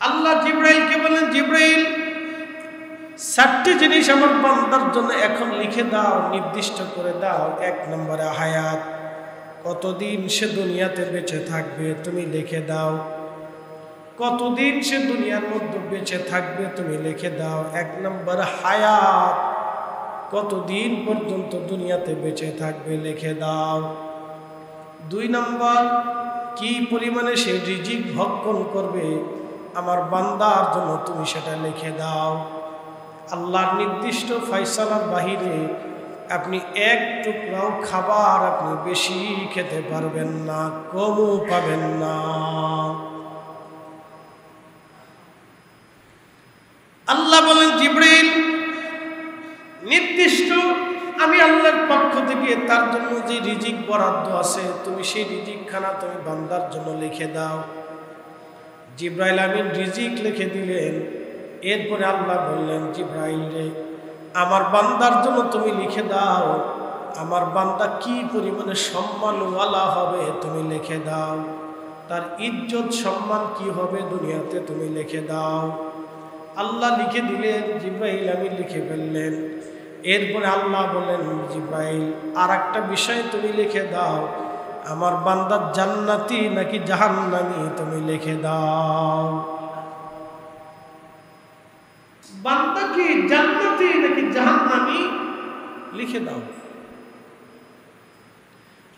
আল্লাহ জিব্রাইলকে বলেন, জিব্রাইল 4টি জিনিস আমার বান্দার জন্য এখন লিখে দাও, নির্দিষ্ট করে দাও। 1 নম্বরে হায়াত, কতদিন সে দুনিয়াতে বেঁচে থাকবে তুমি লিখে দাও। কতদিন সে দুনিয়ার মধ্যে বেঁচে থাকবে তুমি লিখে দাও। 1 নম্বর হায়াত, কতদিন পর্যন্ত দুনিয়াতে বেঁচে থাকবে লিখে দাও। 2 নম্বর, কি পরিমাণে সে রিজিক ভক্ষণ করবে আমার বান্দার জন্য তুমি সেটা লিখে দাও। আল্লাহর নির্দিষ্ট ফয়সালার বাহিরে আপনি এক টুকরাও খাবার আপনি বেশি খেতে পারবেন না, কমও পাবেন না। আল্লাহ বলেন, জিব্রাইল নির্দিষ্ট আমি আল্লাহর পক্ষ থেকে তার জন্য যে রিজিক বরাদ্দ আছে তুমি সেই রিজিক খানা তুমি বান্দার জন্য লিখে দাও। জিব্রাইল আমিন রিজিক লিখে দিলেন। এরপরে আল্লাহ বললেন, জিব্রাইল রে আমার বান্দার জন্য তুমি লিখে দাও, আমার বান্দা কি পরিমাণে সম্মানওয়ালা হবে তুমি লিখে দাও, তার ইজ্জত সম্মান কি হবে দুনিয়াতে তুমি লিখে দাও। আল্লাহ লিখে দিলেন, জিব্রাইল আমিন লিখে ফেললেন। এরপরে আল্লাহ বললেন, জিব্রাইল আর একটা বিষয় তুমি লিখে দাও, আমার বান্দা জান্নাতি নাকি জাহান্নামী তুমি লিখে দাও। বান্দা কি জান্নাতি নাকি জাহান্নামী লিখে দাও।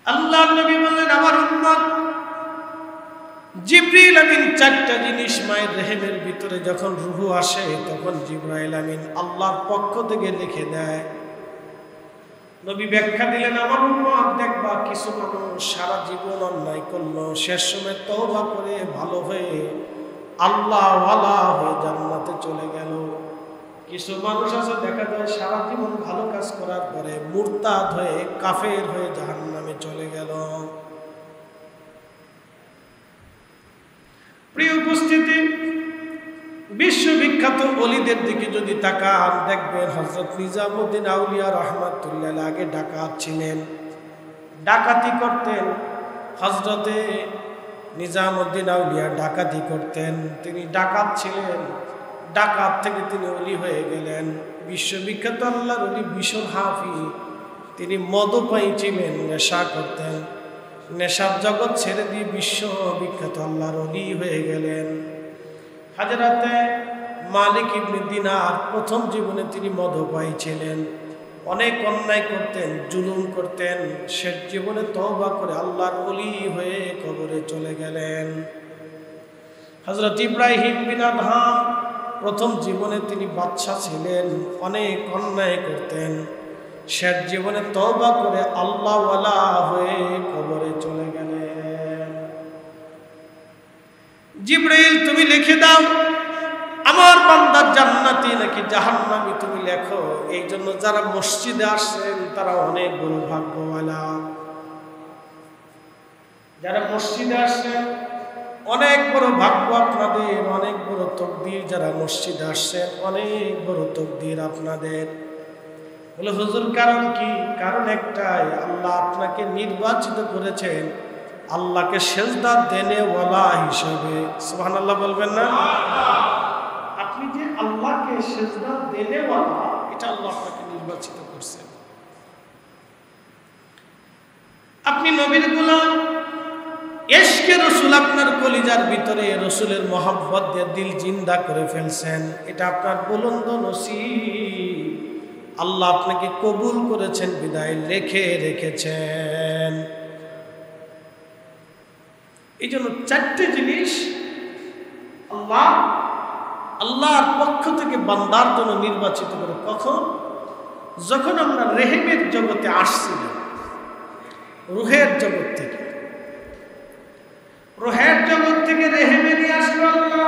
আল্লাহ নবী বললেন, আমার উম্মত জিবরিল আমিন 4টা জিনিস মায়ের রেহেমের ভিতরে যখন রূহ আসে তখন জিবরাইল আমিন আল্লাহর পক্ষ থেকে লিখে দেয়। নবী ব্যাখ্যা দিলেন, আমার উম্মত দেখবা কিছু মানুষ সারা জীবন অন্যায় করলো, শেষ সময় তওবা করে ভালো হয়ে আল্লাহ ওয়ালা হয়ে জান্নাতে চলে গেল। কিছু মানুষ আছে দেখা যায় সারা জীবন ভালো কাজ করার পরে মুরতাদ হয়ে কাফের হয়ে জাহান্নামে চলে গেল। প্রিয় উপস্থিতি, বিশ্ববিখ্যাত ওলিদের দিকে যদি তাকান দেখবেন হযরত নিজামউদ্দিন আউলিয়া রাহমাতুল্লাহ আগে ডাকাত ছিলেন, ডাকাতি করতেন। হযরতে নিজামউদ্দিন আউলিয়া ডাকাতি করতেন, তিনি ডাকাত ছিলেন, ডাকাত থেকে তিনি ওলি হয়ে গেলেন। বিশ্ববিখ্যাত আল্লাহর ওলি বিশর হাফি, তিনি মদপায়ী ছিলেন, নেশা করতেন, নেশার জগৎ ছেড়ে দিয়ে বিশ্ববিখ্যাত আল্লাহর ওলি হয়ে গেলেন। হাজরাতে মালিক ইবনে দিনার প্রথম জীবনে তিনি মদপায়ী ছিলেন, অনেক অন্যায় করতেন, জুলুম করতেন, শেষ জীবনে তওবা করে আল্লাহর ওলি হয়ে কবরে চলে গেলেন। হযরত ইব্রাহিম বিন আদহাম প্রথম জীবনে তিনি বাদশা ছিলেন, অনেক অন্যায় করতেন, শেষ জীবনে তওবা করে আল্লাহ ওয়ালা হয়ে কবরে চলে গেলেন। জিবরাইল তুমি লিখে দাও আমার বান্দা জান্নাতি নাকি জাহান্নামী তুমি লেখো। এই জন্য যারা মসজিদে আসছেন তারা অনেক বড় ভাগ্যওয়ালা, যারা মসজিদে আসছেন অনেক বড় ভাগ্য আপনাদের, অনেক বড় তকদির। যারা মসজিদে আসছেন অনেক বড় তকদির আপনাদের। বলে হুজুর কারণ কি? কারণ একটাই, আল্লাহ আপনাকে নির্বাচিত করেছেন আল্লাহকে সেজদা দেনেওয়ালা হিসেবে। সুবহানাল্লাহ বলবেন না? আপনি যে আল্লাহকে সেজদা দেনেওয়ালা, এটা আল্লাহ আপনাকে নির্বাচিত করছেন। আপনি নবীর গোলাম, ইশকে রাসূল আপনার কলিজার ভিতরে রাসূলের মহব্বত দিয়ে দিল জিন্দা করে ফেলছেন। এটা আপনার বুলন্দ নসিব, আল্লাহ আপনাকে কবুল করেছেন বিদায় লেখে রেখেছেন। এই জন্য 4টে জিনিস আল্লাহর পক্ষ থেকে বান্দার জন্য নির্বাচিত করে। কখন? যখন আমরা রেহেমের জগতে আসছিলাম, রুহের জগৎ থেকে, রুহের জগৎ থেকে রেহেমে নিয়ে আসলো আল্লাহ।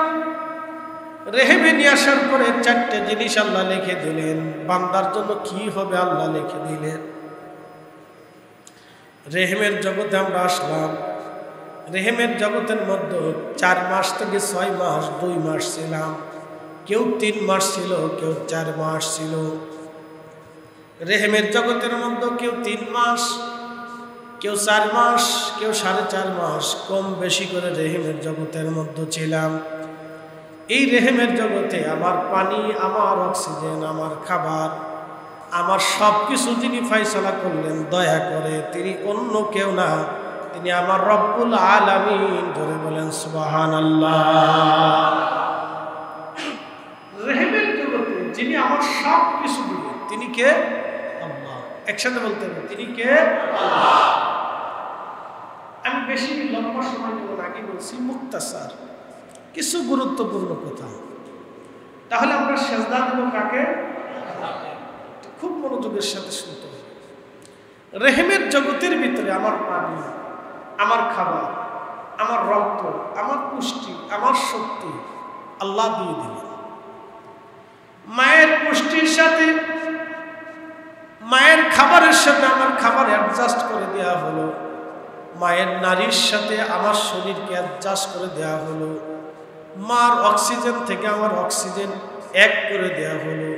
রেহেমে নিয়ে আসার পরে 4টে জিনিস আল্লাহ লিখে দিলেন। বান্দার জন্য কি হবে আল্লাহ লিখে দিলেন। রেহেমের জগতে আমরা আসলাম, রেহেমের জগতের মধ্যে 4 মাস থেকে 6 মাস 2 মাস ছিলাম, কেউ 3 মাস ছিল, কেউ 4 মাস ছিল। রেহেমের জগতের মধ্যে কেউ 3 মাস, কেউ 4 মাস, কেউ 4.5 মাস, কম বেশি করে রেহেমের জগতের মধ্যে ছিলাম। এই রেহেমের জগতে আমার পানি, আমার অক্সিজেন, আমার খাবার, আমার সব কিছু যিনি ফয়সালা করলেন দয়া করে, তিনি অন্য কেউ না, তিনি আমার রব্বুল আলামিন। ধরে বলেন সুবহানাল্লাহ। রেহেমের জগতে যিনি আমার সব কিছু দিলেন তিনি কে? আল্লাহ। একসাথে বলতে হবে, তিনি কে? আল্লাহ। আমি বেশি লম্বা সময় নেব না, আগে বলছি মুক্তাসার কিছু গুরুত্বপূর্ণ কথা। তাহলে আমরা সেজদা দেব কাকে? খুব মনোযোগের সাথে শুনতে হবে। রেহেমের জগতের ভিতরে আমার পানি, আমার খাবার, আমার রক্ত, আমার পুষ্টি, আমার শক্তি আল্লাহ দিয়ে দিলেন। মায়ের পুষ্টির সাথে, মায়ের খাবারের সাথে আমার খাবার অ্যাডজাস্ট করে দেওয়া হলো, মায়ের নারীর সাথে আমার শরীরকে অ্যাডজাস্ট করে দেওয়া হলো, মার অক্সিজেন থেকে আমার অক্সিজেন এক করে দেওয়া হলো,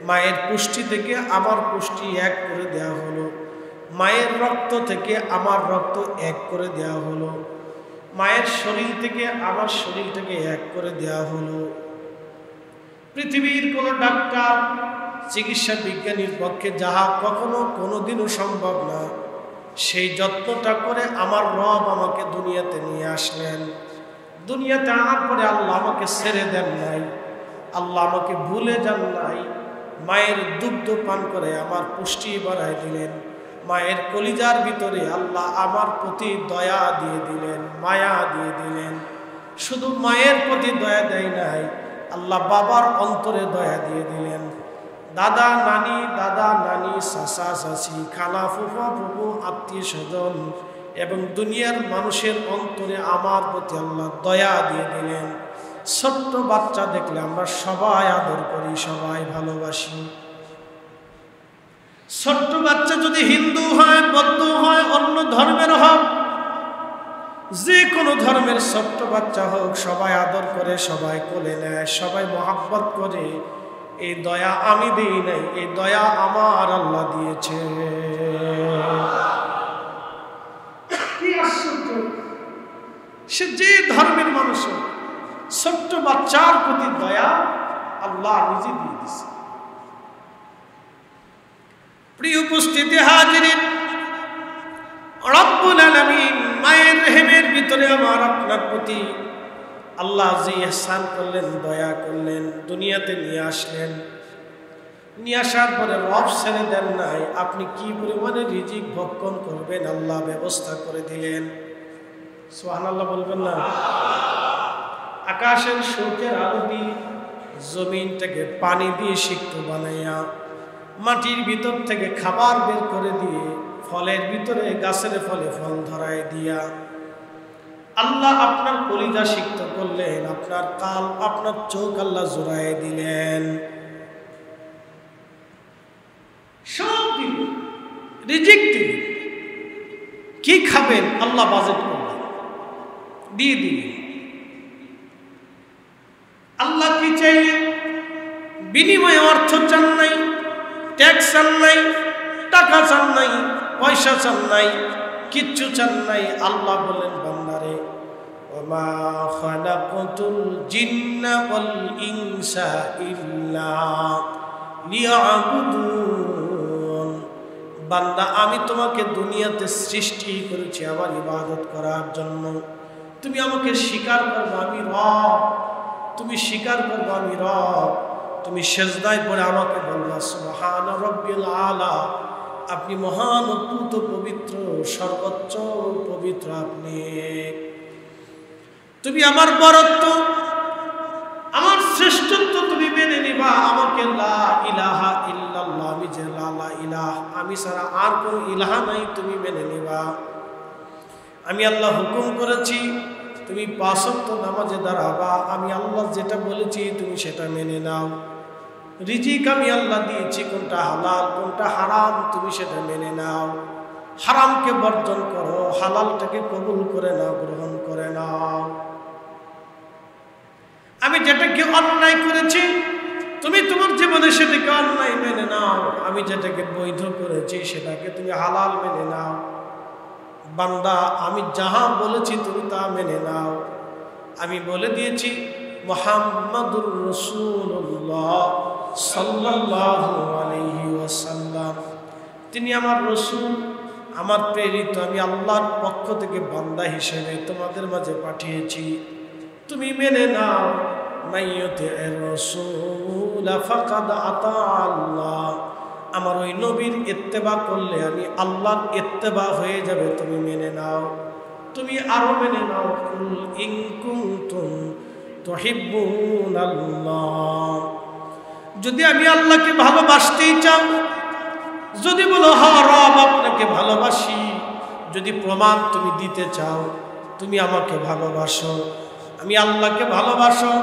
মায়ের পুষ্টি থেকে আমার পুষ্টি এক করে দেওয়া হলো, মায়ের রক্ত থেকে আমার রক্ত এক করে দেওয়া হলো, মায়ের শরীর থেকে আমার শরীরটাকে এক করে দেওয়া হলো। পৃথিবীর কোনো ডাক্তার, চিকিৎসা বিজ্ঞানীর পক্ষে যাহা কখনো কোনোদিনও সম্ভব না, সেই যত্নটা করে আমার রব আমাকে দুনিয়াতে নিয়ে আসলেন। দুনিয়াতে আনার পরে আল্লাহ আমাকে ছেড়ে দেন নাই, আল্লাহ আমাকে ভুলে যান নাই। মায়ের দুগ্ধ পান করে আমার পুষ্টি বাড়ায় দিলেন। মায়ের কলিজার ভিতরে আল্লাহ আমার প্রতি দয়া দিয়ে দিলেন, মায়া দিয়ে দিলেন। শুধু মায়ের প্রতি দয়া দেয় নাই, আল্লাহ বাবার অন্তরে দয়া দিয়ে দিলেন। দাদা নানি, দাদা নানি, চাচা চাচি, খালা ফুফা ফুফু, আত্মীয় স্বজন এবং দুনিয়ার মানুষের অন্তরে আমার প্রতি আল্লাহ দয়া দিয়ে দিলেন। ছোট্ট বাচ্চা দেখলে আমরা সবাই আদর করি, সবাই ভালোবাসি। ছোট্ট বাচ্চা যদি হিন্দু হয়, বৌদ্ধ হয়, অন্য ধর্মের হোক, যে কোনো ধর্মের ছোট্ট বাচ্চা হোক, সবাই আদর করে, সবাই কোলে নেয়, সবাই মহাব্বত করে। এই দয়া আমি দিই নাই, এই দয়া আমার আল্লাহ দিয়েছে। কি আশ্চর্য! সে যে ধর্মের মানুষ হোক, ছোট্ট বাচ্চার প্রতি দয়া আল্লাহ নিজে দিয়ে দিয়েছে। প্রিয় উপস্থিতি হাজিরিন, রব্বুল আলামিন মায়ের রেহেমের ভিতরে আমার আপনার প্রতি আল্লাহ যে ইহসান করলেন, দয়া করলেন, দুনিয়াতে নিয়ে আসলেন। নিয়ে আসার পরে রব ছেড়ে দেন নাই, আপনি কি পরিমাণে রিজিক ভক্ষণ করবেন আল্লাহ ব্যবস্থা করে দিলেন। সুবহানাল্লাহ বলবেন না? আকাশের সূর্যের আলো দিয়ে, জমিনটাকে পানি দিয়ে সিক্ত বানাইয়া, মাটির ভিতর থেকে খাবার বের করে দিয়ে, ফলের ভিতরে গাছের ফলে ফল ধরায় দিয়া আল্লাহ আপনার কলিজা সিক্ত করলেন, আপনার কাল, আপনার চোখ আল্লাহ জোড়ায় দিলেন। সব দিলেন, রিজিক দিলেন। কি খাবেন আল্লাহ বাজেট করলেন, দিয়ে দিলেন। আল্লাহ কি চাইলেন? বিনিময়ে অর্থ চান নাই, ট্যাক্স চান নাই, টাকা চান নাই, পয়সা চান নাই, কিচ্ছু চান নাই। আল্লাহ বলেন বান্দারে, ওমা খালাকতুল জিন্না ওয়াল ইনসা ইল্লা লিয়াবুদুন। বান্দা, আমি তোমাকে দুনিয়াতে সৃষ্টি করেছি আমার ইবাদত করার জন্য। তুমি আমাকে স্বীকার করবে আমি রব, তুমি স্বীকার করবে আমি রব। তুমি সেজদায় পড়ে আমাকে বলবা সুবহান রাব্বিল আলা, আপনি মহান, অদ্ভুত, পবিত্র, সর্বোচ্চ পবিত্র আপনি। তুমি আমার বরত্ব, আমার শ্রেষ্ঠত্ব তুমি মেনে নিবা। আমাকে লা ইলাহা ইল্লাল্লাহ, আমি যে লা ইলাহ, আমি ছাড়া আর কোনো ইলাহা নাই, তুমি মেনে নিবা। আমি আল্লাহ হুকুম করেছি তুমি 5 ওয়াক্ত নামাজে দাঁড়াবা, আমি আল্লাহ যেটা বলেছি তুমি সেটা মেনে নাও। রিজিক আমি আল্লাহ দিয়েছি, কোনটা হালাল কোনটা হারাম তুমি সেটা মেনে নাও। হারামকে বর্জন করো, হালালটাকে কবুল করে নাও, গ্রহণ করে নাও। আমি যেটাকে অন্যায় করেছি তুমি তোমার জীবনে সেটাকে অন্যায় মেনে নাও। আমি যেটাকে বৈধ করেছি সেটাকে তুমি হালাল মেনে নাও। বান্দা, আমি যাহা বলেছি তুমি তা মেনে নাও। আমি বলে দিয়েছি মুহাম্মাদুর রাসূলুল্লাহ সাল্লাল্লাহু আলাইহি ওয়াসাল্লাম, তিনি আমার রাসূল, আমার প্রেরিত, আমি আল্লাহর পক্ষ থেকে বান্দা হিসেবে তোমাদের মাঝে পাঠিয়েছি, তুমি মেনে নাও। মাইয়ুতির রাসূল ফাকাদ আতা আল্লাহ, আমার ওই নবীর ইত্তেবা করলে আমি আল্লাহর ইত্তেবা হয়ে যাবে, তুমি মেনে নাও। তুমি আরো মেনে নাও, কুল ইন কুনতুম তুহিব্বুনাল্লাহ, যদি আমি আল্লাহকে ভালোবাসতেই চাও, যদি বলো হ্যাঁ রব আপনাকে ভালোবাসি, যদি প্রমাণ তুমি দিতে চাও তুমি আমাকে ভালোবাসো, আমি আল্লাহকে ভালোবাসো,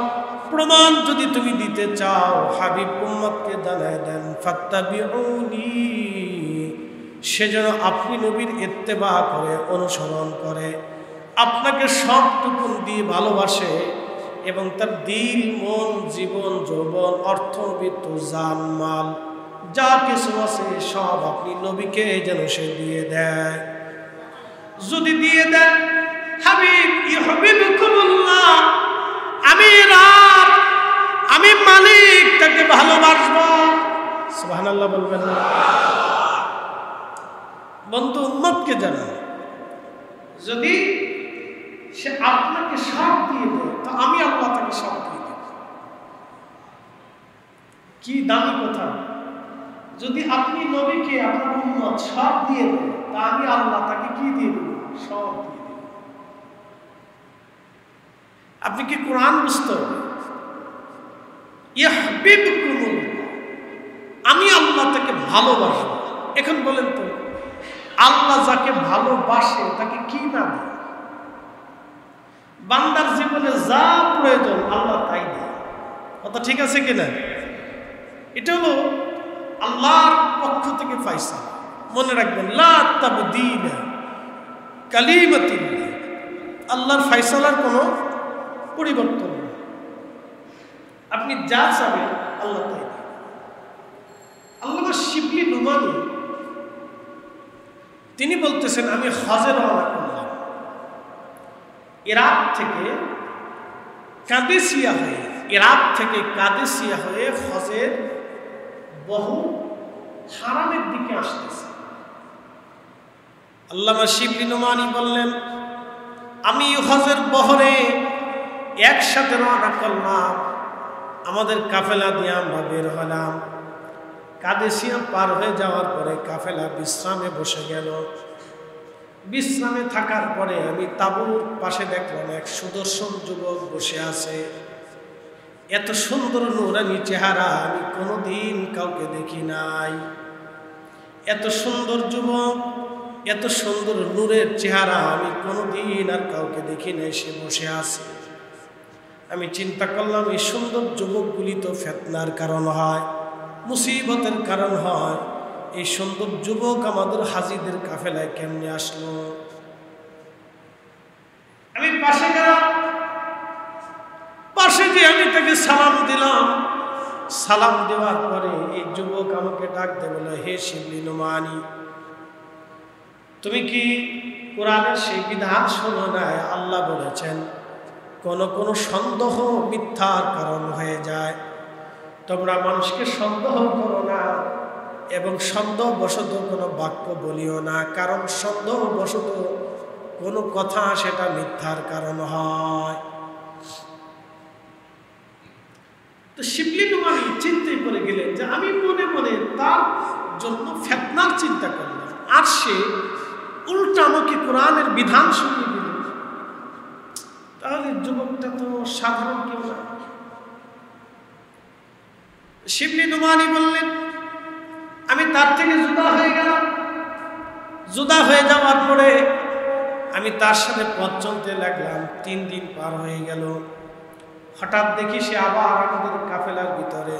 প্রমাণ যদি তুমি দিতে চাও, হাবিব উম্মতকে জানায় দেন ফাত্তাবিউনি, সেজন্য আপনি নবীর ইত্তেবা করে, অনুসরণ করে, আপনাকে সবটুকু দিয়ে ভালোবাসে এবং তার দিল, মন, জীবন, যৌবন, অর্থবিত্ত, জান, মাল যা কিছু আছে সব আপনি নবীকে যেন সে দিয়ে দেয়। যদি দিয়ে দেয়, হাবিব ইউহিব্বুকুমুল্লাহ, আমি রব, আমি মালিক, তাকে ভালোবাসবো। সুবহানাল্লাহ বলবেন না? বন্ধু, উম্মতকে জানান, যদি সে আপনাকে সব দিয়ে দেয় তো আমি আল্লাহ তাকে সব দিয়ে দেব। কি দামি কথা! যদি আপনি নবীকে, আপনার উম্মত সব দিয়ে দেন, তা আমি আল্লাহ তাকে কি দিয়ে দেব? সব দিয়ে দেব। আপনি কি কোরআন বুঝতে হবে? ইউহিব্বুকুমুল্লাহ, আমি আল্লাহ তাকে ভালোবাসবো। এখন বলেন তো, আল্লাহ যাকে ভালোবাসে তাকে কি না দেয়? বান্দার জীবনে যা প্রয়োজন আল্লাহ তাই দেয়। কথা ঠিক আছে কিনা? এটা হলো আল্লাহর পক্ষ থেকে ফয়সালা। মনে রাখবেন, লা তাবদীলা কালিমাতিল্লাহ, আল্লাহর ফয়সালার কোনো পরিবর্তন নেই। আপনি যা চাবেন আল্লাহ তাই দেয়। আল্লামা শিবলি নুমানি তিনি বলতেছেন, আমি হজে রওনা করলাম ইরাক থেকে কাদেসিয়া হয়ে, হজের বহু হারামের দিকে আসতেছে। আল্লামা শিবলি নুমানি বললেন, আমি হজের বহরে একসাথে রওনা করলাম, আমাদের কাফেলা দিয়ে আমরা বের হলাম। কাদেসিয়া পার হয়ে যাওয়ার পরে কাফেলা বিশ্রামে বসে গেল। বিশ্রামে থাকার পরে আমি তাঁবুর পাশে দেখলাম এক সুদর্শন যুবক বসে আছে। এত সুন্দর নূরানি চেহারা আমি কোনোদিন কাউকে দেখি নাই। এত সুন্দর যুবক, এত সুন্দর নূরের চেহারা আমি কোনোদিন আর কাউকে দেখি নাই, সে বসে আছে। আমি চিন্তা করলাম, এই সুন্দর যুবকগুলি তো ফিতনার কারণ হয়, মুসিবতের কারণ হয়। এই সুন্দর যুবক আমাদের হাজিদের কাফেলায় কেমনে আসলো? আমি পাশে গেলাম, পাশে যে আমি তাকে সালাম দিলাম। সালাম দেওয়ার পরে এই যুবক আমাকে ডাক দিয়ে বলে, হে শিবলি নুমানি, তুমি কি কোরআনের সেই বিধান শোনো নাই? আল্লাহ বলেছেন, কোন কোন সন্দেহ মিথ্যার কারণ হয়ে যায়, তোমরা মানুষকে সন্দেহ করো না এবং সন্দেহবশত কোনো বাক্য বলিও না, কারণ সন্দেহবশত কোনো কথা সেটা মিথ্যার কারণ হয়। তো শিবলি নুমানি চিন্তায় করে গেলেন যে আমি মনে মনে তার জন্য ফিতনার চিন্তা করলাম, আর সে উল্টা আমাকে কোরআনের বিধান শুনিয়ে দিল। তাহলে যুবকটা তো সাধারণ কেউ না। শিবলি নুমানি বললেন, আমি তার থেকে জুদা হয়ে গেলাম। জুদা হয়ে যাওয়ার পরে আমি তার সাথে পথ চলতে লাগলাম। 3 দিন পার হয়ে গেল। হঠাৎ দেখি সে আবার আমাদের কাফেলার ভিতরে।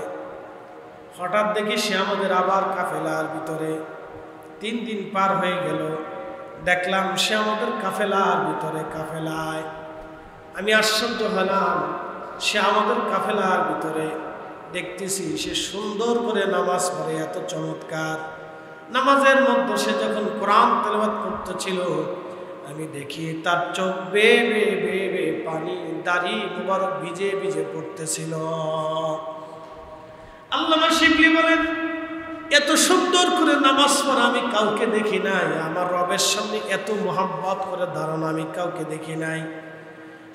3 দিন পার হয়ে গেল, দেখলাম সে আমাদের কাফেলার ভিতরে, কাফেলায়। আমি আশ্চর্য হলাম, সে আমাদের কাফেলার ভিতরে। দেখতেছি সে সুন্দর করে নামাজ পড়ে, এত চমৎকার। নামাজের মধ্যে সে যখন কোরআন তেলাওয়াত করতেছিল, আমি দেখি তার চোখ বেয়ে বেয়ে বেয়ে বেয়ে পানি দাড়ি মুবারক ভিজে ভিজে পড়তেছিল। আল্লামা শিবলি বলেন, এত সুন্দর করে নামাজ পড়া আমি কাউকে দেখি নাই, আমার রবের সামনে এত মোহাব্বত করে দাঁড়ানো আমি কাউকে দেখি নাই।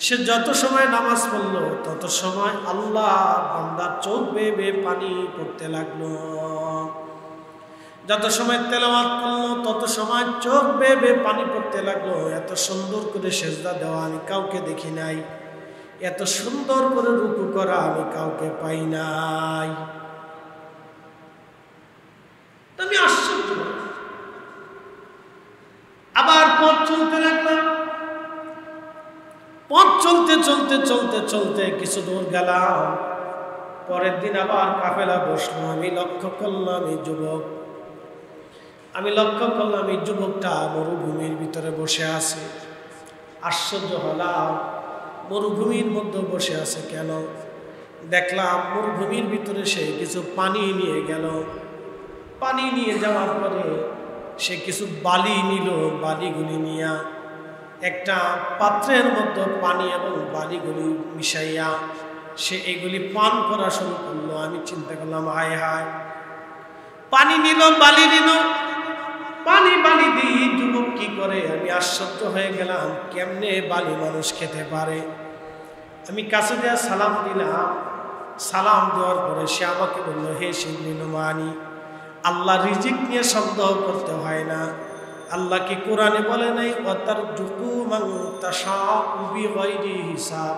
সে যত সময় নামাজ পড়লো তত সময় আল্লাহ বান্দার চোখ বেয়ে বেয়ে পানি পড়তে লাগলো। যত সময় তেলাওয়াত করলো তত সময় চোখ বেয়ে বেয়ে পানি পড়তে লাগলো। এত সুন্দর করে সেজদা দেওয়া আমি কাউকে দেখি নাই, এত সুন্দর করে রুকু করা আমি কাউকে পাই নাই। আমি আশ্চর্য। আবার পথ চলতে লাগলাম। পথ চলতে চলতে চলতে চলতে কিছু দূর গেলাম। পরের দিন আবার কাফেলা বসলো। আমি লক্ষ্য করলাম এই যুবক, আমি লক্ষ্য করলাম এই যুবকটা মরুভূমির ভিতরে বসে আছে। আশ্চর্য হলাম, মরুভূমির মধ্যে বসে আছে কেন? দেখলাম মরুভূমির ভিতরে সে কিছু পানি নিয়ে গেল। পানি নিয়ে যাওয়ার পরে সে কিছু বালি নিল। বালিগুলি নিয়ে একটা পাত্রের মধ্যে পানি এবং বালিগুলি মিশাইয়া সে এগুলি পান করা শুরু করলো। আমি চিন্তা করলাম, হায় হায়, পানি নিল, বালি নিল, পানি বালি দিয়ে যুবক কি করে? আমি আশ্চর্য হয়ে গেলাম, কেমনে বালি মানুষ খেতে পারে? আমি কাছে দিয়ে সালাম দিলাম। সালাম দেওয়ার পরে সে আমাকে বললো, হে শিবলি নুমানি, আল্লাহ রিজিক নিয়ে সন্দেহ করতে হয় না। আল্লাহ কি কোরআনে বলে নাই, ওয়াতারযুকু মান তাশাউ বিগাইরি হিসাব?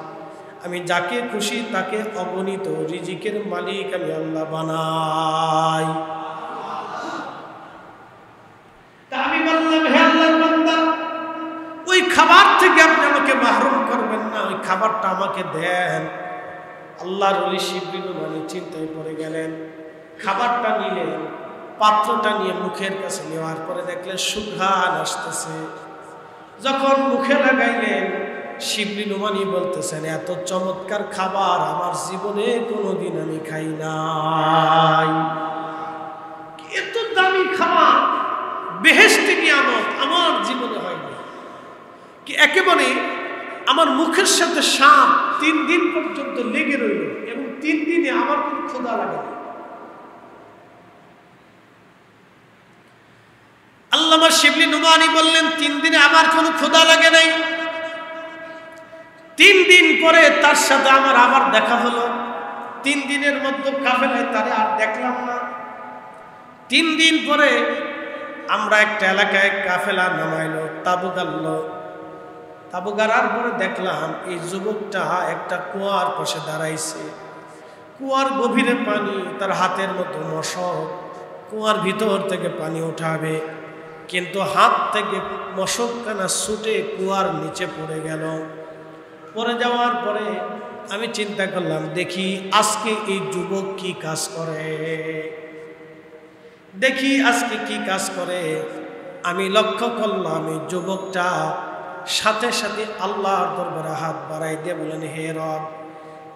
আমি যাকে খুশি তাকে অগণিত রিজিকের মালিক আমি আল্লাহ বানাই। তা আমি বললাম, হে আল্লাহর বান্দা, ওই খাবার থেকে আপনি আমাকে মাহরুম করবেন না, ওই খাবারটা আমাকে দেন। আল্লাহর ওলি শিবলি নুমানি চিন্তায় পড়ে গেলেন। খাবারটা নিলেন, পাত্রটা নিয়ে মুখের কাছে নেওয়ার পরে দেখলেন সুঘ্রাণ আসতেছে। যখন মুখে লাগাইলেন, শিবলি নুমানি বলতেছেন, এত চমৎকার খাবার আমার জীবনে কোনোদিন আমি খাই নাই। এত দামি খাবার, বেহেশতি নিয়ামত আমার জীবনে হয়নি। কি একেবারে আমার মুখের সাথে শাম 3 দিন পর্যন্ত লেগে রইল এবং 3 দিনে আমার কোনো ক্ষুধা লাগে না। আল্লামা শিবলি নুমানি বললেন, 3 দিনে আমার কোনো ক্ষুধা লাগে নাই। 3 দিন পরে তার সাথে আমার আবার দেখা হলো। 3 দিনের মধ্যে কাফেলায় তারে আর দেখলাম না। 3 দিন পরে আমরা একটা এলাকায় কাফেলা নামাইলো, তাবু গাড়লো। তাবু গাড়ার পরে দেখলাম এই যুবকটা একটা কুয়ার পাশে দাঁড়াইছে। কুয়ার গভীরে পানি, তার হাতের মতো মশক। কুয়ার ভিতর থেকে পানি উঠাবে, কিন্তু হাত থেকে মশকখানা ছুটে কুয়ার নিচে পড়ে গেল। পড়ে যাওয়ার পরে আমি চিন্তা করলাম, দেখি আজকে এই যুবক কি কাজ করে, দেখি আজকে কি কাজ করে। আমি লক্ষ্য করলাম এই যুবকটা সাথে সাথে আল্লাহর দরবারে হাত বাড়াই দিয়ে বলেন, হে রব,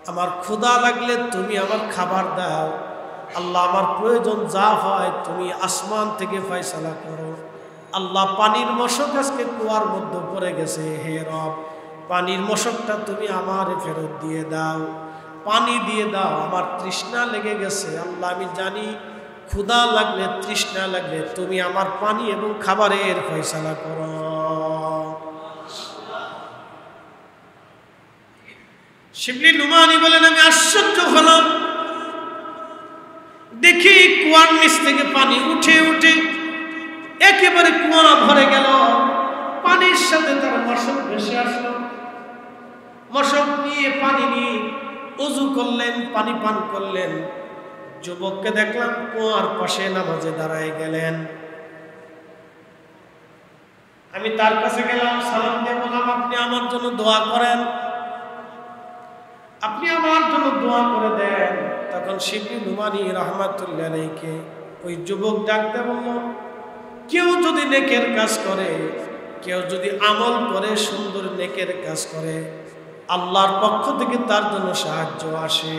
আমার ক্ষুধা লাগলে তুমি আমার খাবার দাও। আল্লাহ, আমার প্রয়োজন যা হয় তুমি আসমান থেকে ফয়সালা করো। আল্লাহ, পানির মশক আজকে কুয়ার মধ্যে পড়ে গেছে, হে রব, পানির মশকটা তুমি আমার ফেরত দিয়ে দাও, পানি দিয়ে দাও, আমার তৃষ্ণা লেগে গেছে। আল্লাহ, আমি জানি ক্ষুধা লাগলে, তৃষ্ণা লাগলে তুমি আমার পানি এবং খাবারের ফয়সালা করো। শিবলি নুমানি বলেন, আমি আশ্চর্য হলাম, দেখি কুয়ার নিচ থেকে পানি উঠে উঠে একেবারে কুয়া ভরে গেল। পানির সাথে তার মশক ভেসে আসলো। মশক নিয়ে পানি নিয়ে ওযু করলেন, পানি পান করলেন। যুবককে দেখলাম কুয়ার পাশে নামাজে দাঁড়ায় গেলেন। আমি তার কাছে গেলাম, সালাম দিয়ে বললাম, আপনি আমার জন্য দোয়া করেন, আপনি আমার জন্য দোয়া করে দেন। তখন শিবলি নুমানি রাহমাতুল্লাহ আলাইহি ওই যুবক ডাকতে বলল, কেউ যদি নেকের কাজ করে, কেউ যদি আমল করে, সুন্দর নেকের কাজ করে, আল্লাহর পক্ষ থেকে তার জন্য সাহায্য আসে।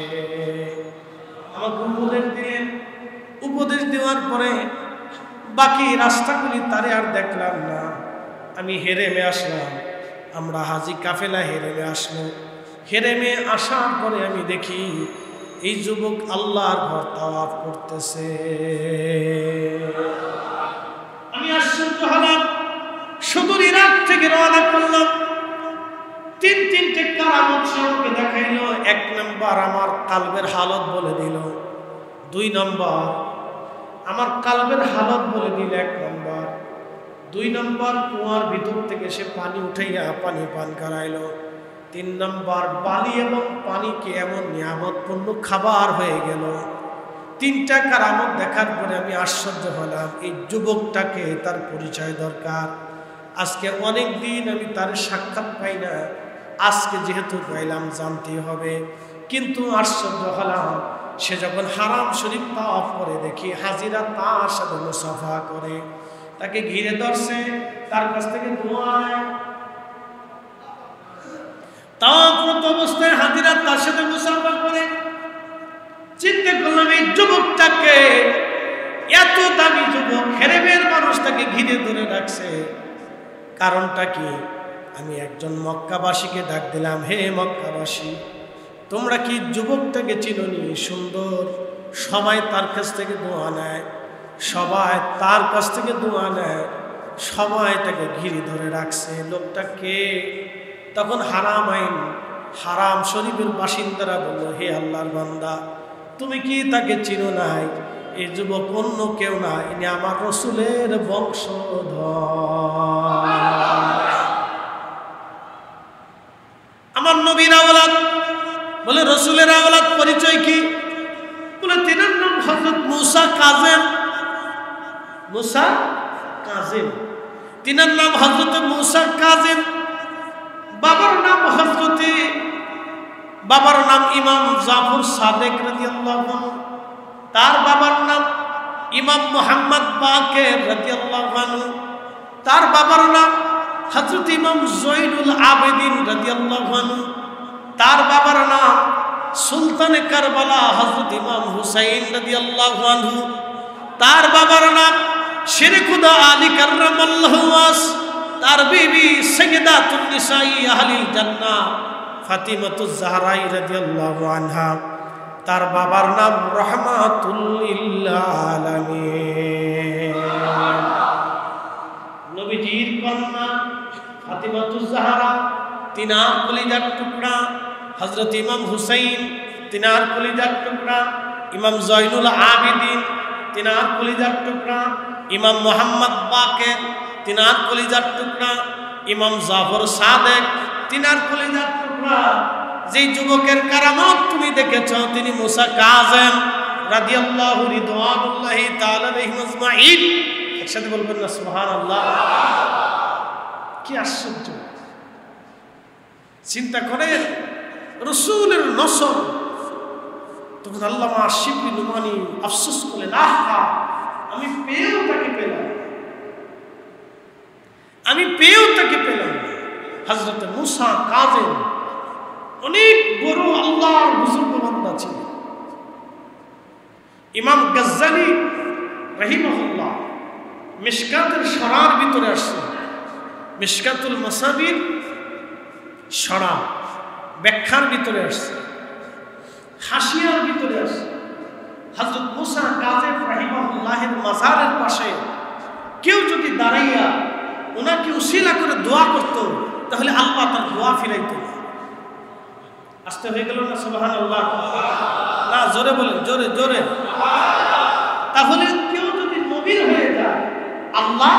আমাকে উপদেশ দিলেন। উপদেশ দেওয়ার পরে বাকি রাস্তাগুলি তারে আর দেখলাম না। আমি হেরেমে আসলাম। আমরা হাজি কাফেলা হেরেমে আসলো। হেরেমে আসার পরে আমি দেখি এই যুবক আল্লাহর ঘর তাওয়াফ করতেছে। আমি আশ্চর্য হলাম। সুদূর ইরাক থেকে রওনা করলাম। তিনটে কারামত আমাকে দেখাইলো। 1 নম্বর আমার কালবের হালত বলে দিল, 2 নম্বর আমার কালবের হালত বলে দিল 1 নম্বর, 2 নম্বর কুয়ার ভিতর থেকে সে পানি উঠাইয়া পানি পান করাইলো, 3 নম্বর বালি এবং পানিকে এমন নিয়ামতপূর্ণ খাবার হয়ে গেল। 3টা কারামত দেখার পরে আমি আশ্চর্য হলাম। এই যুবকটাকে তার পরিচয় দরকার। আজকে অনেক দিন আমি তার সাক্ষাৎ পাই না, আজকে যেহেতু পাইলাম জানতে হবে। কিন্তু আশ্চর্য হলাম, সে যখন হারাম শরীফ তাওয়াফ করে দেখি হাজিরা তার সাথে মুসাফা করে, তাকে ঘিরে ধরছে, তার কাছ থেকে দোয়া নেয়। তাওয়াফরত অবস্থায় হাজিরা তার সাথে মুসাফা করে। চিন্তা করলাম এই যুবকটাকে, এত দামি যুবক, হেরেমের মানুষ তাকে ঘিরে ধরে রাখছে, কারণটা কি? আমি একজন মক্কাবাসীকে ডাক দিলাম, হে মক্কাবাসী, তোমরা কি যুবকটাকে চিনোনি? সুন্দর, সবাই তার কাছ থেকে দোয়া নেয়, সবাই তার কাছ থেকে দোয়া নেয়, সবাই তাকে ঘিরে ধরে রাখছে। লোকটা কে? তখন হারাম আইন, হারাম শরীফের বাসিন্দারা বলল, হে আল্লাহর বান্দা, তুমি কি তাকে চিনো নাই? এই যুবক অন্য কেউ না, ইনি আমার রসুলের বংশধর। আমার নবীর আওলাদ। বলে রসুলের আওলাদ, পরিচয় কি? বলে তিনার নাম হযরত মুসা কাযিম। মুসা কাযিম, তিনার নাম হযরত মুসা কাযিম। বাবার নাম ইমাম জাফর সাদেক রাদিয়াল্লাহু আনহু। তার বাবার নাম ইমাম মুহাম্মদ বাকের রাদিয়াল্লাহু আনহু। তার বাবার নাম হযরত ইমাম জয়নুল আবেদিন রাদিয়াল্লাহু আনহু। তার বাবার নাম সুলতানে কারবালা হযরত ইমাম হুসাইন রাদিয়াল্লাহু আনহু। তার বাবার নাম শেরে খুদা আলী কাররামাল্লাহু ওয়াজ। তার বিবি সাইয়্যিদাতুন নিসাই আহলিল জান্নাহ ফাতিমাতুজ জাহরা রাদিয়াল্লাহু আনহা। তার বাবার নাম রাহমাতুল লিল আলামিন। নবীজির কন্যা ফাতিমাতুজ জাহরা, তিনার কলিজার টুকরা হযরত ইমাম হুসাইন, তিনার কলিজার টুকরা ইমাম জয়নুল আবেদিন, তিনার কলিজার টুকরা ইমাম মুহাম্মদ বাকের, তিনার কলিজার টুকরা ইমাম জাফর সাদেক, তিনার কলিজার টুকরা। যেই যুবকের কারামত তুমি দেখেছ তিনি মুসা কাযিম রাদিয়াল্লাহু রিদওয়ানুল্লাহি তাআলা আলাইহিম আজমাইন। একসাথে বলবেন না সুবহানাল্লাহ? কি আশ্চর্য! চিন্তা করেন, রসুলের নসব। তখন আল্লামা শিবলি নুমানি আফসোস করলেন, আহা, আমি পেয়েও তাকে পেলাম, আমি পেয়েও তাকে পেলাম। হযরত মুসা কাযিম অনেক বড় আল্লাহর বুজুর্গ বান্দা ছিলেন। ইমাম গাজ্জালি রাহিমাহুল্লাহ মিশকাতের শরার ভিতরে আসছে, মিশকাতুল মাসাবির শরা ব্যাখ্যার ভিতরে আসছে, হাসিয়ার ভিতরে আসছে। হযরত মুসা কাযিম রাহিমাহুল্লাহের মাজারের পাশে কেউ যদি দাঁড়াইয়া ওনাকে উসিলা করে দোয়া করত, তাহলে আল্লাহ তার দোয়া ফিরাইত না। আসতে হয়ে গেল না সুবহানাল্লাহ? না, জোরে বলেন, জোরে জোরে। তাহলে কেউ যদি নবীর হয়ে যায়, আল্লাহ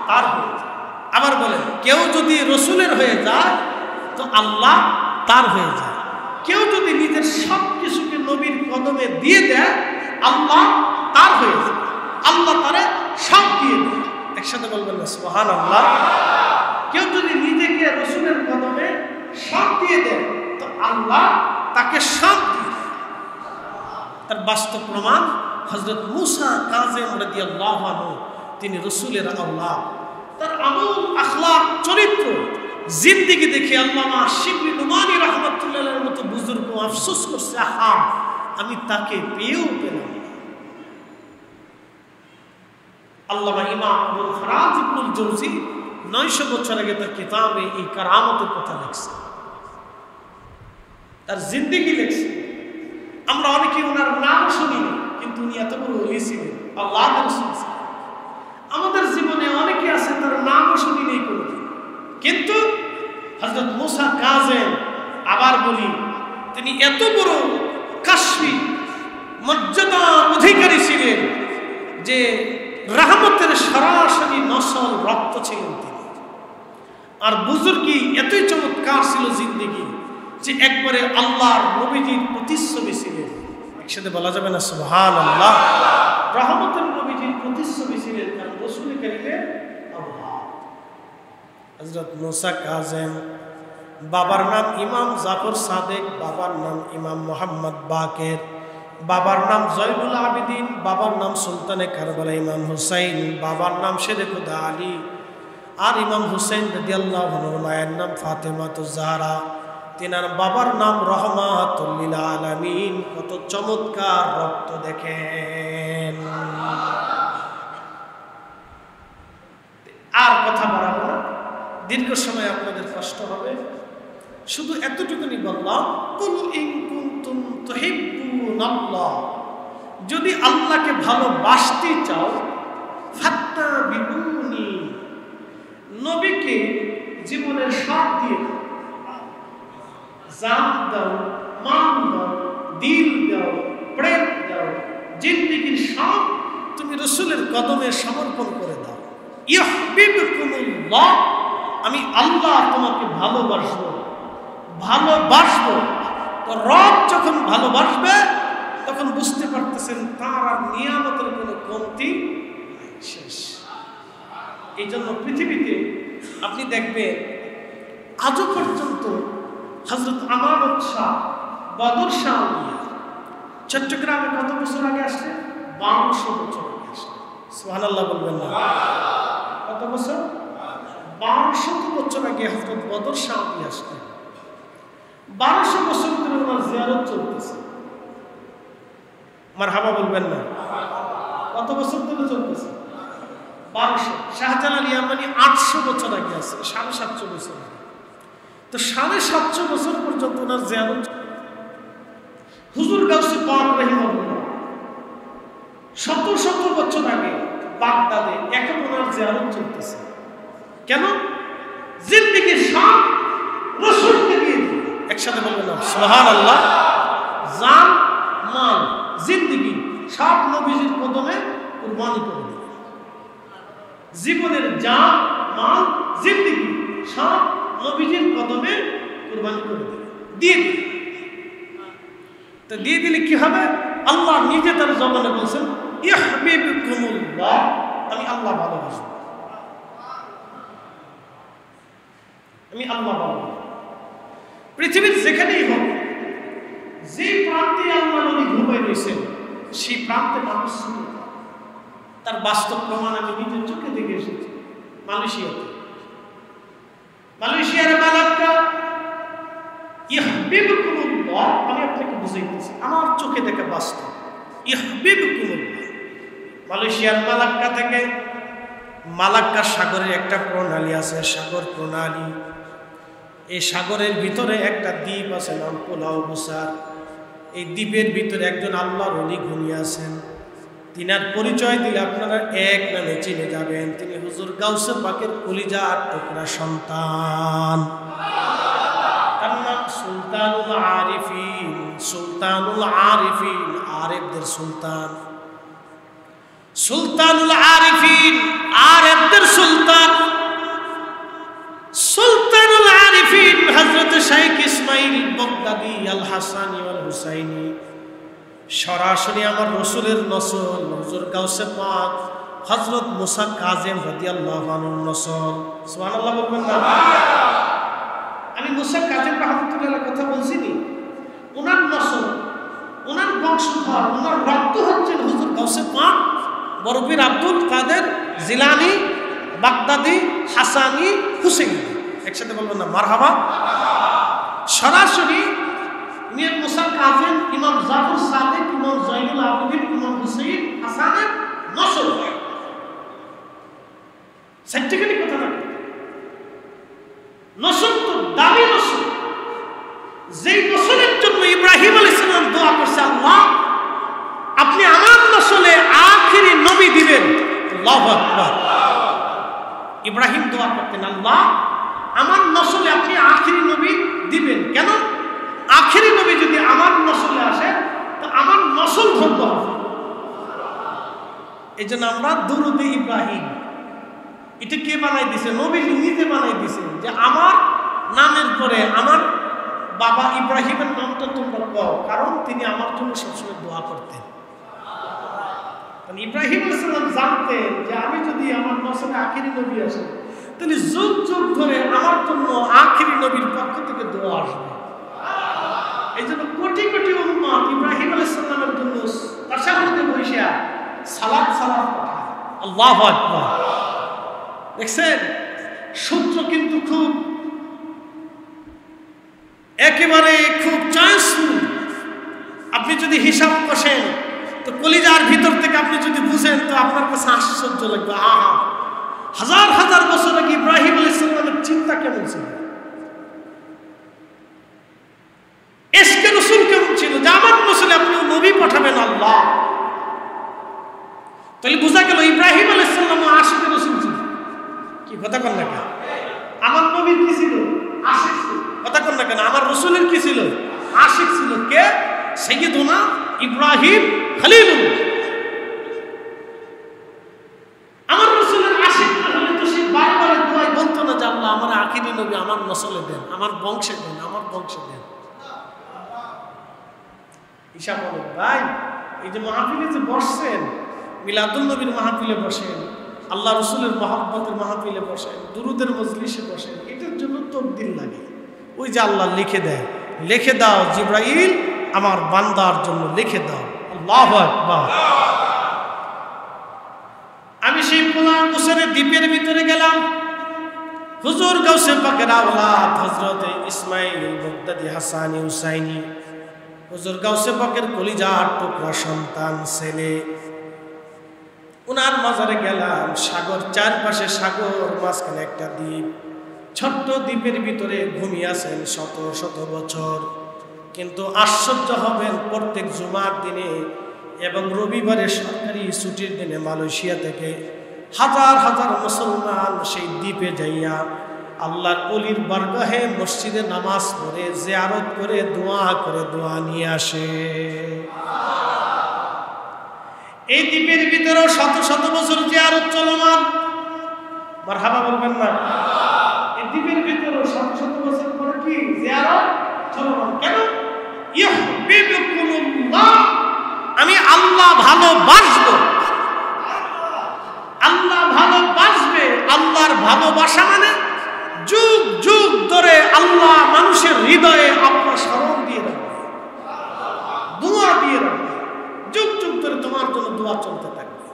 তার হয়ে যায়। আবার বলেন, কেউ যদি রসুলের হয়ে যায় তো আল্লাহ তার হয়ে যায়। কেউ যদি নিজের সব কিছুকে নবীর কদমে দিয়ে দেয়, আল্লাহ তার হয়ে যায়। আল্লাহ তারে সব দিয়ে দেয়। একসাথে বলবেন না সুবহানাল্লাহ? কেউ যদি নিজেকে রসুলের কদমে সব দিয়ে দেয় তো আল্লাহ তাকে সব দিয়ে দেয়। তার বাস্তব প্রমাণ হযরত মুসা কাযিম রাদিয়াল্লাহু আনহু, তিনি রসুলের আওলাদ। তার আমল, আখলাক, চরিত্র, জিন্দেগি দেখে আল্লামা শিবলি নুমানি রাহমাতুল্লাহ আলাইহির মতো বুজুর্গ আফসোস করছে, আহা, আমি তাকে পেয়েও পেলাম না। আল্লামা ইমাম আবুল ফারাজ ইবনুল জৌজি 900 বছর আগে তার কিতাবে এই কারামতের কথা লিখছে, তার জিন্দেগি লিখছে। আমরা অনেকে ওনার নাম শুনিনি, কিন্তু উনি এত বড় ওলি ছিলেন, আল্লাহর রাসূল ছিলেন। আমাদের জীবনে অনেকে আছে তার নামও শুনিনি কোনোদিন, কিন্তু হযরত মুসা কাযেম, আবার বলি, তিনি এত বড় কাশফি মর্যাদা অধিকারী ছিলেন যে রহমতের সরাসরি নসল রক্ত ছিলেন তিনি। আর বুজুর্গি এতই চমৎকার ছিল জিন্দেগি যে একবারে আল্লাহর নবীজির প্রতিচ্ছবি ছিলেন। একসাথে বলা যাবে না সুবহানাল্লাহ? রহমতের নবীজির প্রতিচ্ছবি ছিলেন, কারণ রাসূল কারীমের আল্লাহ। হযরত মুসা কাযেম, বাবার নাম ইমাম জাফর সাদেক, বাবার নাম ইমাম মুহাম্মদ বাকের, বাবার নাম জয়নুল আবেদিন, বাবার নাম সুলতানে কারবালা ইমাম হুসাইন, বাবার নাম শেরে খুদা আলী, আর ইমাম হুসাইন রাদিয়াল্লাহু আনহু মায়ের নাম ফাতেমাতুজ জাহরা, তিনার বাবার নাম রহমাতুল লিল আলামিন। কত চমৎকার রক্ত দেখেন। আর কথা বাড়াবো না, দীর্ঘ সময় আপনাদের কষ্ট হবে, শুধু এতটুকুনি বললাম, কুল ইন কুনতুম তুহিব্বুনাল্লাহ, যদি আল্লাহকে ভালোবাসতে চাও, ফাত্তাবিউনি, নবীকে জীবনের সব দিয়ে জান দাও, মান দাও, দিল দাও, প্রেম দাও, জিন্দেগির সব তুমি রাসূলের কদমে সমর্পণ করে দাও। ইউহিব্বুকুমুল্লাহ, আমি আল্লাহ তোমাকে ভালোবাসবো। ভালোবাসবো তো রব যখন ভালোবাসবে তখন বুঝতে পারতেছেন তার আর নিয়ামতের কোনো কমতি শেষ। এই জন্য পৃথিবীতে আপনি দেখবেন আজও পর্যন্ত হযরত আমানত শাহ, বদর শাহ চট্টগ্রামে কত বছর আগে আসলেন? 1200 বছর আগে আসলেন। সুবহানাল্লাহ বলবেন না? কত বছর? 1200 বছর আগে হযরত বদর শাহ আসলেন। 1200 বছর ধরে ওনার জিয়ারত চলতেছে। মারহাবা বলবেন না? কত বছর ধরে চলতেছে? 1200। শাহজালাল ইয়ামানি 800 বছর আগে আছে, 750 বছর আগে। তো 750 বছর পর্যন্ত ওনার জিয়ারত। হুজুর গাউসে পাক রাহিমাহুল্লাহ শত বছর আগে বাগদাদে, এখন ওনার জিয়ারত চলতেছে। কেন? জিন্দেগির সব রাসূলকে দিয়ে দিলেন। একসাথে বলবেন না সুবহানাল্লাহ? জান, মাল, জিন্দেগি সব নবীজির কদমে কুরবানি করে দিলেন। জীবনের জান, মাল, জিন্দেগি সব নবীজির কদমে কুরবানি করে দিলেন, দিয়ে দিলেন। তো দিয়ে দিলে কি হবে? আল্লাহ নিজে তার জবানে বলছেন, ইউহিব্বুকুমুল্লাহ, আমি আল্লাহ ভালোবাসি। আমি আল্লাহ ভালোবাসি। পৃথিবীর যেখানেই হোক, যে প্রান্তে আল্লাহ নবী ঘুমিয়ে রয়েছেন, সেই প্রান্তে মানুষ ছিল। তার বাস্তব প্রমাণ আমি নিজের চোখে দেখে এসেছি। মালয়েশিয়ার মালাক্কা, ইউহিব্বুকুমুল্লাহ, আমি আপনাকে বুঝাইতেছি, আমার চোখে দেখা বাস্তব। ইউহিব্বুকুমুল্লাহ, মালয়েশিয়ার মালাক্কা থেকে, মালাক্কা সাগরের একটা প্রণালী আছে, সাগর প্রণালী। এই সাগরের ভিতরে একটা দ্বীপ আছে, নাম পোলাও বুসার। এই দ্বীপের ভিতরে একজন আল্লাহর ওলি ঘুমিয়ে আছেন। তিনার পরিচয় দিলে আপনারা এক নামে চিনে যাবেন, তিনি হুজুর গাউসে পাকের কলিজার টুকরা সন্তান। তার নাম সুলতানুল আরিফিন। সুলতানুল আরিফিন, আরেফদের সুলতান। সুলতানুল আরিফিন, আরেফদের সুলতান। সুলতানুল আরিফিন হযরত শাইখ ইসমাইল বাগদাদি আল হাসানি ওয়াল হুসাইনি, সরাসরি আমার রাসূলের নসল, হুজুর গাউসে পাক হযরত মুসা কাযেম রাদিয়াল্লাহু আনহুর নসল। সুবহানাল্লাহ বলবেন না? আমি মুসা কাযেম রাহমাতুল্লাহর কথা বলছিনি, ওনার নসল, ওনার বংশধর, ওনার রক্ত হচ্ছেন হুজুর গাউসে পাক বরফির আব্দুল কাদের জিলানী, বাগদাদি, হাসানি, হুসেইনি। একসাথে বলবেন না মারহাবা? সরাসরি মিয়াঁ মুসা কাযেম, ইমাম জাফর সাদেক, ইমাম জয়নুল আবেদিন, ইমাম হুসাইন, হাসানের নসল। সাইন্টিফিক কথা না, আল্লাহু আকবার। ইব্রাহিম দোয়া করতেন, আল্লাহ আমার নসলে আপনি আখিরি নবী দিবেন। কেন? আখিরি নবী যদি আমার নসলে আসে তো আমার নসল ধরতে হবে। এই জন্য আমরা দুরুদে ইব্রাহিম, এটা কে বানাই দিছে? নবীজি নিজে বানাই দিছে যে আমার নামের পরে আমার বাবা ইব্রাহিমের নামটা তোমরা পাও, কারণ তিনি আমার জন্য সবসময় দোয়া করতেন। ইব্রাহিম আলাইহিস সালাম জানতেন যে আমি যদি আমার নসলে আখিরি নবী আসে তাহলে যুগ যুগ ধরে আমার জন্য আখিরি নবীর পক্ষ থেকে দোয়া আসবে। এই জন্য কোটি কোটি উম্মত ইব্রাহিম আলাইহিস সালামের জন্য তাশাহুদে বসে সালাত পাঠায়। আল্লাহু আকবার। দেখছেন সূত্র কিন্তু খুব একেবারে খুব চয়েসফুল। আপনি যদি হিসাব কষেন তো কলিজার ভিতর থেকে আপনি যদি বুঝেন তো আপনার কাছে আশ্চর্য লাগবে। আহা, হাজার হাজার বছর আগে ইব্রাহিম আলাইহিস সালামের চিন্তা কেমন ছিল, এসকে রাসূল কেমন ছিল যে আমার নসলে আপনি নবী পাঠাবেন আল্লাহ। তাহলে বোঝা গেল ইব্রাহিম আলাইহিস সালাম আশিক রাসূল ছিল। কি কথা কন না কেন? আমার নবীর কি ছিল? আশিক ছিল। কথা কন না কেন? আমার রাসূলের কি ছিল? আশিক ছিল। কে? সাইয়্যিদুনা ইব্রাহিম খলিলুল্লাহ। আমার রাসূলের আশিক না হলে তো সে বারবার দোয়া বলতো না যে আল্লাহ আমার আখিরি নবী আমার নসলে দেন, আমার বংশে দেন, আমার বংশে দেন। ঈশা বলেন ভাই, এই যে মাহফিলে যে বসছেন, মিলাদুন নবীর মাহফিলে বসেন, আল্লাহ রসুলের মহব্বতের মাহফিলে বসেন, দুরুদের মজলিসে বসেন, এটার জন্য তকদির লাগে। ওই যে আল্লাহ লিখে দেয়, লিখে দাও জিব্রাইল আমার বান্দার জন্য লিখে দাও। আল্লাহু আকবার। আমি সেই 15 বছরের দ্বীপের ভিতরে গেলাম। হুজুর গাউসে পাকের আওলাদ হযরত ইসমাইল বগদাদি হাসানি হুসাইনি, হুজুর গাউসে পাকের কলিজার টুকরা সন্তান ছেলে, উনার মাজারে গেলাম। সাগর, চারপাশে সাগর, মাঝখানে একটা দ্বীপ। ছোট্ট দ্বীপের ভিতরে ঘুমিয়ে আছেন শত শত বছর। কিন্তু আশ্চর্য হবেন, প্রত্যেক জুমার দিনে এবং রবিবারে সরকারি ছুটির দিনে মালয়েশিয়া থেকে হাজার হাজার মুসলমান সেই দ্বীপে যাইয়া আল্লাহর ওলির বারগাহে মসজিদে নামাজ পড়ে জিয়ারত করে দোয়া নিয়ে আসে। এই দ্বীপের ভিতরে শত শত বছর জিয়ারত চলমান। মারহাবা বলবেন না? এই দ্বীপের ভিতরে শত শত বছর পরে কি জিয়ারত চলমান। কেন? ইউহিব্বুকুমুল্লাহ, আমি আল্লাহ ভালোবাসবো। আল্লাহ ভালোবাসবে। আল্লাহর ভালোবাসা মানে যুগ যুগ ধরে আল্লাহ মানুষের হৃদয়ে আপনার স্মরণ দিয়ে রাখবে, দোয়া দিয়ে রাখবে। যুগ যুগ ধরে তোমার জন্য দোয়া চলতে থাকবে।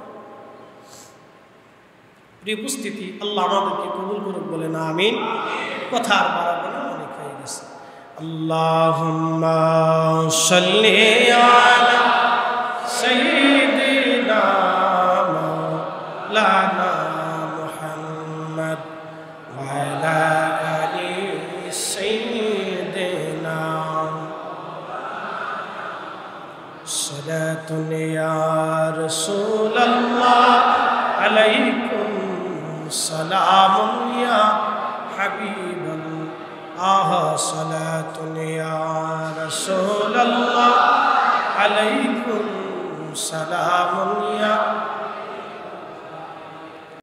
প্রিয় উপস্থিতি, আল্লাহ আমাদেরকে কবুল করুক বলে না আমিন। কথা আর বাড়াবো না, অনেক হয়ে গেছে। আল্লাহুম্মা সাল্লি আলা সাইয়্যিদিনা মাওলানা মুহাম্মদ ওয়া আলা আলি সাইয়্যিদিনা সালাতুন ইয়া রাসূলুল্লাহ আলাইকুম সালামুন ইয়া হাবিবাল্লাহ সালাতুন ইয়া রাসূলুল্লাহ আলাইকুম সালামুন ইয়া